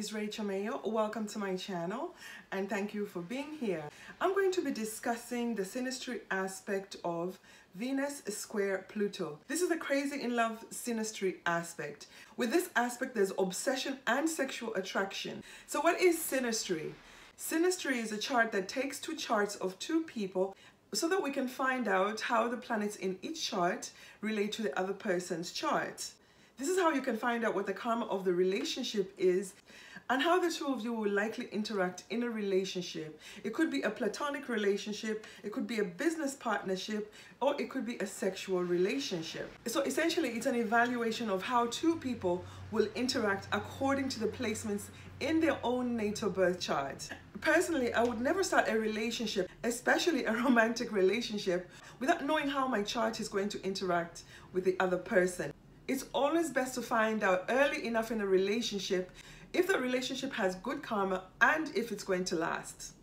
is Rachel Mayo. Welcome to my channel and thank you for being here. I'm going to be discussing the synastry aspect of Venus square Pluto. This is a crazy in love synastry aspect. With this aspect there's obsession and sexual attraction. So what is synastry? Synastry is a chart that takes two charts of two people so that we can find out how the planets in each chart relate to the other person's chart. This is how you can find out what the karma of the relationship is and how the two of you will likely interact in a relationship. It could be a platonic relationship, it could be a business partnership, or it could be a sexual relationship. So essentially it's an evaluation of how two people will interact according to the placements in their own natal birth chart. Personally, I would never start a relationship, especially a romantic relationship, without knowing how my chart is going to interact with the other person. It's always best to find out early enough in a relationship if the relationship has good karma and if it's going to last.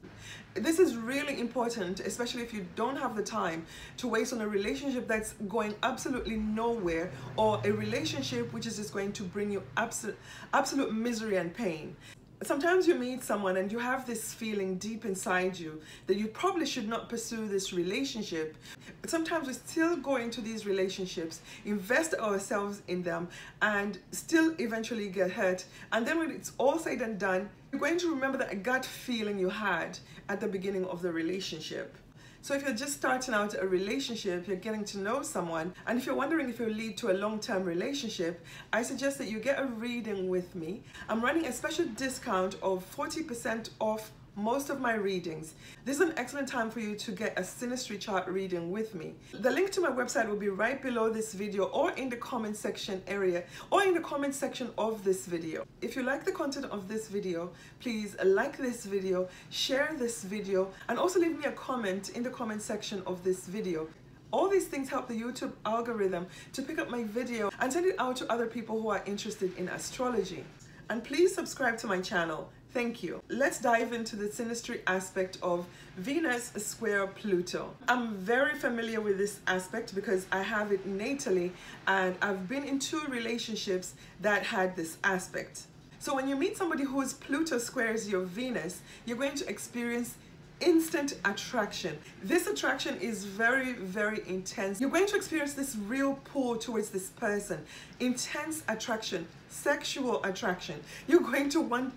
This is really important, especially if you don't have the time to waste on a relationship that's going absolutely nowhere, or a relationship which is just going to bring you absolute misery and pain. Sometimes you meet someone and you have this feeling deep inside you that you probably should not pursue this relationship. But sometimes we still go into these relationships, invest ourselves in them, and still eventually get hurt. And then when it's all said and done, you're going to remember that gut feeling you had at the beginning of the relationship. So if you're just starting out a relationship, you're getting to know someone, and if you're wondering if it will lead to a long-term relationship, I suggest that you get a reading with me. I'm running a special discount of 40% off most of my readings. This is an excellent time for you to get a synastry chart reading with me. The link to my website will be right below this video, or in the comment section area, or in the comment section of this video. If you like the content of this video, please like this video, share this video, and also leave me a comment in the comment section of this video. All these things help the YouTube algorithm to pick up my video and send it out to other people who are interested in astrology. And please subscribe to my channel. Thank you. Let's dive into the synastry aspect of Venus square Pluto. I'm very familiar with this aspect because I have it natally, and I've been in two relationships that had this aspect. So when you meet somebody whose Pluto squares your Venus, you're going to experience instant attraction. This attraction is very, very intense. You're going to experience this real pull towards this person. Intense attraction, sexual attraction. You're going to want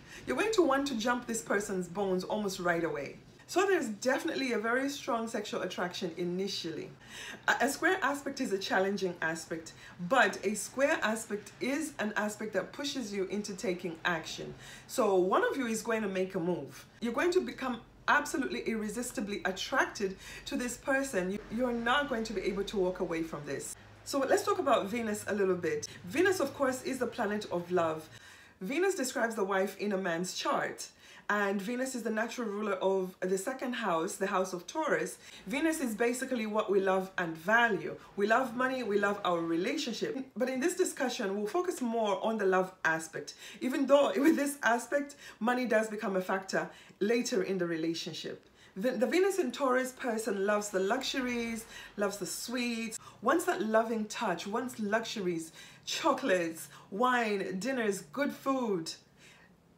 to jump this person's bones almost right away. So there's definitely a very strong sexual attraction initially. A square aspect is a challenging aspect, but a square aspect is an aspect that pushes you into taking action. So one of you is going to make a move. You're going to become absolutely irresistibly attracted to this person. You're not going to be able to walk away from this. So let's talk about Venus a little bit. Venus, of course, is the planet of love. Venus describes the wife in a man's chart, and Venus is the natural ruler of the second house, the house of Taurus. Venus is basically what we love and value. We love money, we love our relationship. But in this discussion, we'll focus more on the love aspect, even though with this aspect, money does become a factor later in the relationship. The Venus in Taurus person loves the luxuries, loves the sweets, wants that loving touch, wants luxuries, chocolates, wine, dinners, good food.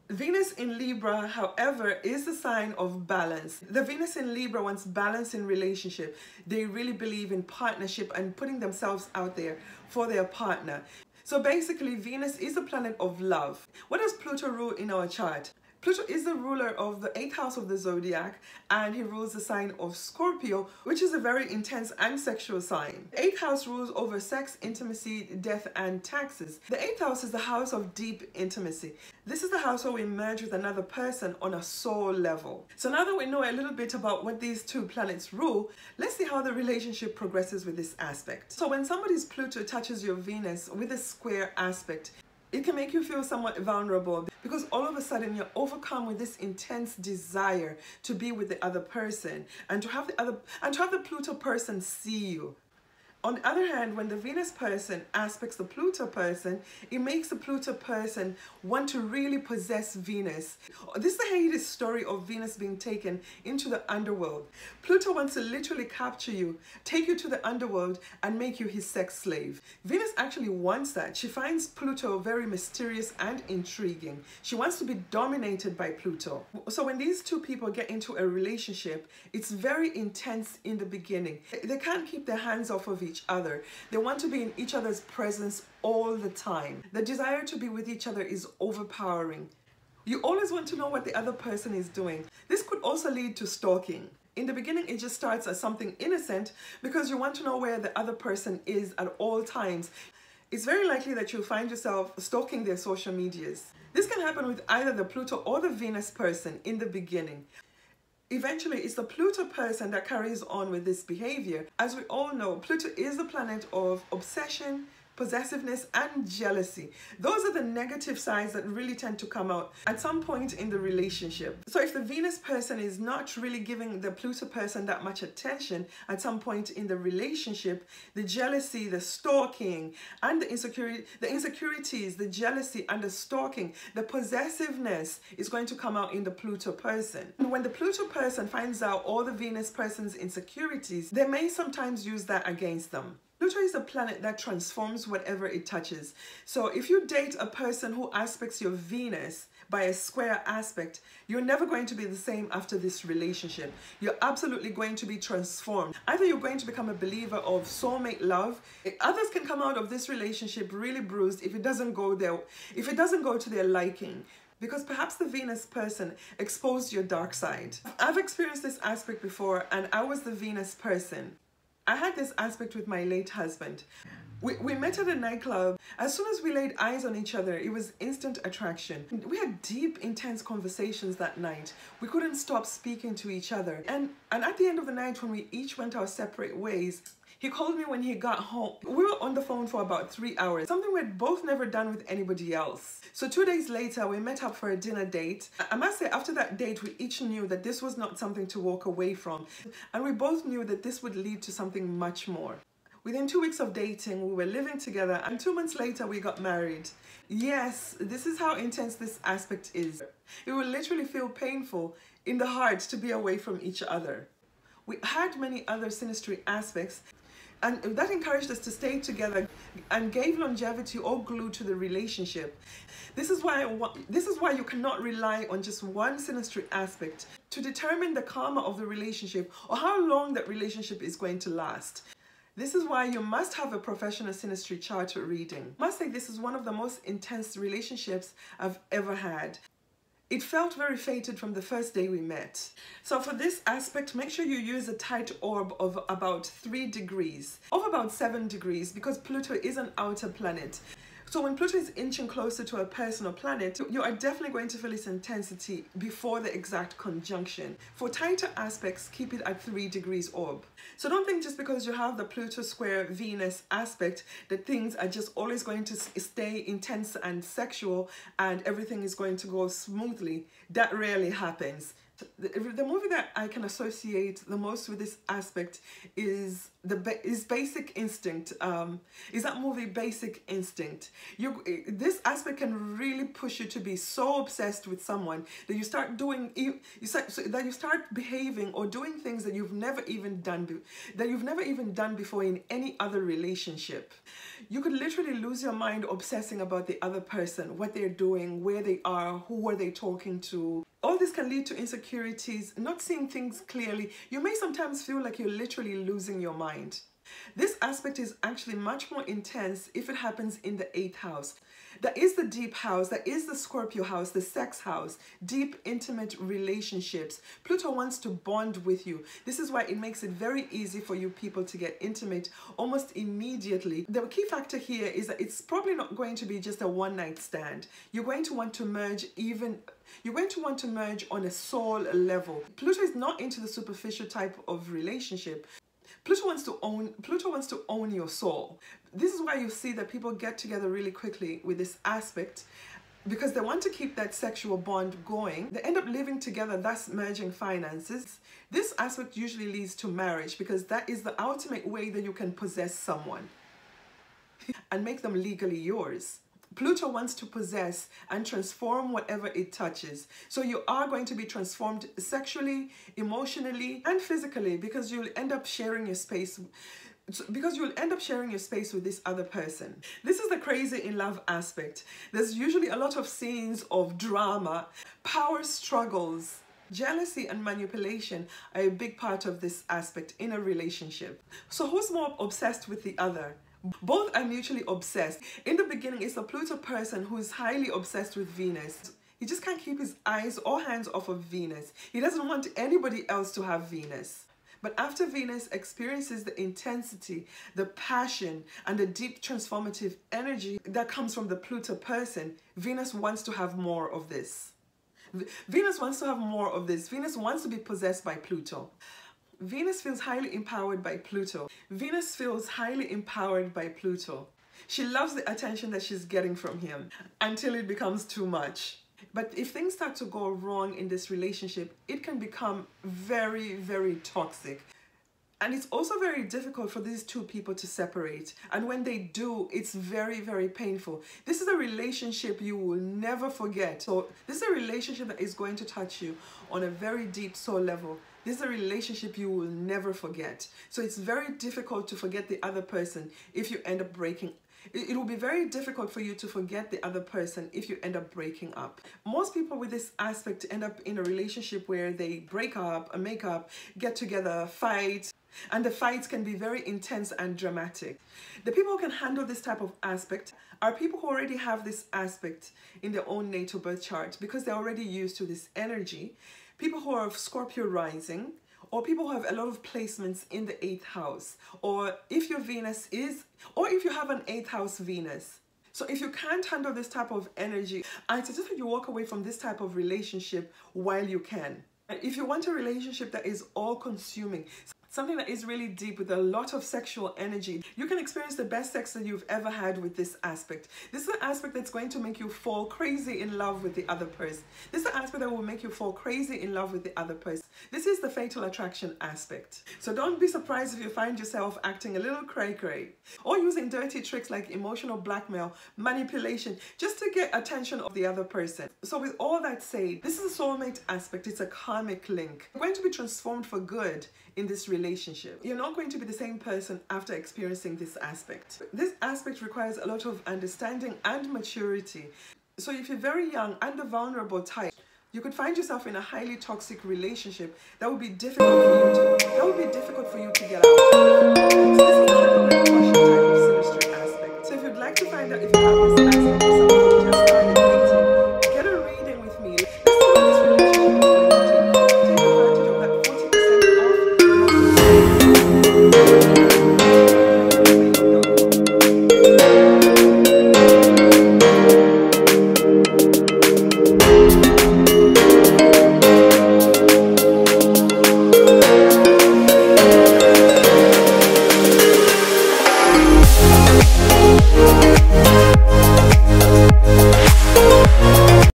Venus in Libra, however, is the sign of balance. The Venus in Libra wants balance in relationship. They really believe in partnership and putting themselves out there for their partner. So basically, Venus is the planet of love. What does Pluto rule in our chart? Pluto is the ruler of the 8th house of the zodiac, and he rules the sign of Scorpio, which is a very intense and sexual sign. The 8th house rules over sex, intimacy, death, and taxes. The 8th house is the house of deep intimacy. This is the house where we merge with another person on a soul level. So now that we know a little bit about what these two planets rule, let's see how the relationship progresses with this aspect. So when somebody's Pluto touches your Venus with a square aspect, it can make you feel somewhat vulnerable because all of a sudden you're overcome with this intense desire to be with the other person and to have the Pluto person see you. On the other hand, when the Venus person aspects the Pluto person, it makes the Pluto person want to really possess Venus. This is the Hades story of Venus being taken into the underworld. Pluto wants to literally capture you, take you to the underworld, and make you his sex slave. Venus actually wants that. She finds Pluto very mysterious and intriguing. She wants to be dominated by Pluto. So when these two people get into a relationship, it's very intense in the beginning. They can't keep their hands off of each other. They want to be in each other's presence all the time. The desire to be with each other is overpowering. You always want to know what the other person is doing. This could also lead to stalking. In the beginning, it just starts as something innocent because you want to know where the other person is at all times. It's very likely that you'll find yourself stalking their social medias. This can happen with either the Pluto or the Venus person in the beginning. Eventually, it's the Pluto person that carries on with this behavior. As we all know, Pluto is the planet of obsession, possessiveness, and jealousy. Those are the negative sides that really tend to come out at some point in the relationship. So if the Venus person is not really giving the Pluto person that much attention at some point in the relationship, the jealousy, the stalking, and the insecurities, the jealousy and the stalking, the possessiveness is going to come out in the Pluto person. And when the Pluto person finds out all the Venus person's insecurities, they may sometimes use that against them. Pluto is a planet that transforms whatever it touches. So if you date a person who aspects your Venus by a square aspect, you're never going to be the same after this relationship. You're absolutely going to be transformed. Either you're going to become a believer of soulmate love. Others can come out of this relationship really bruised if it doesn't go to their liking. Because perhaps the Venus person exposed your dark side. I've experienced this aspect before, and I was the Venus person. I had this aspect with my late husband. We met at a nightclub. As soon as we laid eyes on each other, it was instant attraction. We had deep, intense conversations that night. We couldn't stop speaking to each other. And at the end of the night, when we each went our separate ways, he called me when he got home. We were on the phone for about 3 hours, something we'd both never done with anybody else. So 2 days later, we met up for a dinner date. I must say, after that date, we each knew that this was not something to walk away from. And we both knew that this would lead to something much more. Within 2 weeks of dating, we were living together, and 2 months later, we got married. Yes, this is how intense this aspect is. It will literally feel painful in the heart to be away from each other. We had many other synastry aspects, and that encouraged us to stay together and gave longevity or glue to the relationship. This is why you cannot rely on just one synastry aspect to determine the karma of the relationship or how long that relationship is going to last. This is why you must have a professional synastry chart reading. I must say this is one of the most intense relationships I've ever had. It felt very fated from the first day we met. So for this aspect, make sure you use a tight orb of about 3 degrees, of about 7 degrees, because Pluto is an outer planet. So when Pluto is inching closer to a person or planet, you are definitely going to feel its intensity before the exact conjunction. For tighter aspects, keep it at 3 degrees orb. So don't think just because you have the Pluto square Venus aspect that things are just always going to stay intense and sexual and everything is going to go smoothly. That rarely happens. The movie that I can associate the most with this aspect is Basic Instinct. Is that movie Basic Instinct? This aspect can really push you to be so obsessed with someone that you start behaving or doing things that you've never even done before in any other relationship. You could literally lose your mind obsessing about the other person, what they're doing, where they are, who are they talking to. All this can lead to insecurities, not seeing things clearly. You may sometimes feel like you're literally losing your mind. This aspect is actually much more intense if it happens in the 8th house. That is the deep house, that is the Scorpio house, the sex house, deep, intimate relationships. Pluto wants to bond with you. This is why it makes it very easy for you people to get intimate almost immediately. The key factor here is that it's probably not going to be just a one-night stand. You're going to want to merge on a soul level. Pluto is not into the superficial type of relationship. Pluto wants to own your soul. This is why you see that people get together really quickly with this aspect, because they want to keep that sexual bond going. They end up living together, thus merging finances. This aspect usually leads to marriage because that is the ultimate way that you can possess someone and make them legally yours. Pluto wants to possess and transform whatever it touches. So you are going to be transformed sexually, emotionally, and physically because you'll end up sharing your space with this other person. This is the crazy in love aspect. There's usually a lot of scenes of drama, power struggles. Jealousy and manipulation are a big part of this aspect in a relationship. So who's more obsessed with the other? Both are mutually obsessed. In the beginning, it's the Pluto person who's highly obsessed with Venus. He just can't keep his eyes or hands off of Venus. He doesn't want anybody else to have Venus. But after Venus experiences the intensity, the passion, and the deep transformative energy that comes from the Pluto person, Venus wants to have more of this. Venus wants to have more of this. Venus wants to be possessed by Pluto. Venus feels highly empowered by Pluto. Venus feels highly empowered by Pluto. She loves the attention that she's getting from him until it becomes too much. But if things start to go wrong in this relationship, it can become very, very toxic. And it's also very difficult for these two people to separate. And when they do, it's very, very painful. This is a relationship you will never forget. So this is a relationship that is going to touch you on a very deep soul level. This is a relationship you will never forget. So it's very difficult to forget the other person if you end up breaking. It will be very difficult for you to forget the other person if you end up breaking up. Most people with this aspect end up in a relationship where they break up, make up, get together, fight. And the fights can be very intense and dramatic. The people who can handle this type of aspect are people who already have this aspect in their own natal birth chart because they're already used to this energy. People who are of Scorpio rising, or people who have a lot of placements in the 8th house, or if your Venus is, or if you have an 8th house Venus. So if you can't handle this type of energy, I suggest that you walk away from this type of relationship while you can. If you want a relationship that is all-consuming, something that is really deep with a lot of sexual energy, you can experience the best sex that you've ever had with this aspect. This is an aspect that's going to make you fall crazy in love with the other person. This is the aspect that will make you fall crazy in love with the other person. This is the fatal attraction aspect. So don't be surprised if you find yourself acting a little cray-cray or using dirty tricks like emotional blackmail, manipulation, just to get attention of the other person. So with all that said, this is a soulmate aspect. It's a karmic link. You're going to be transformed for good in this relationship. You're not going to be the same person after experiencing this aspect. This aspect requires a lot of understanding and maturity. So if you're very young and the vulnerable type, you could find yourself in a highly toxic relationship that would be difficult for you to get out. So this is not a repercussion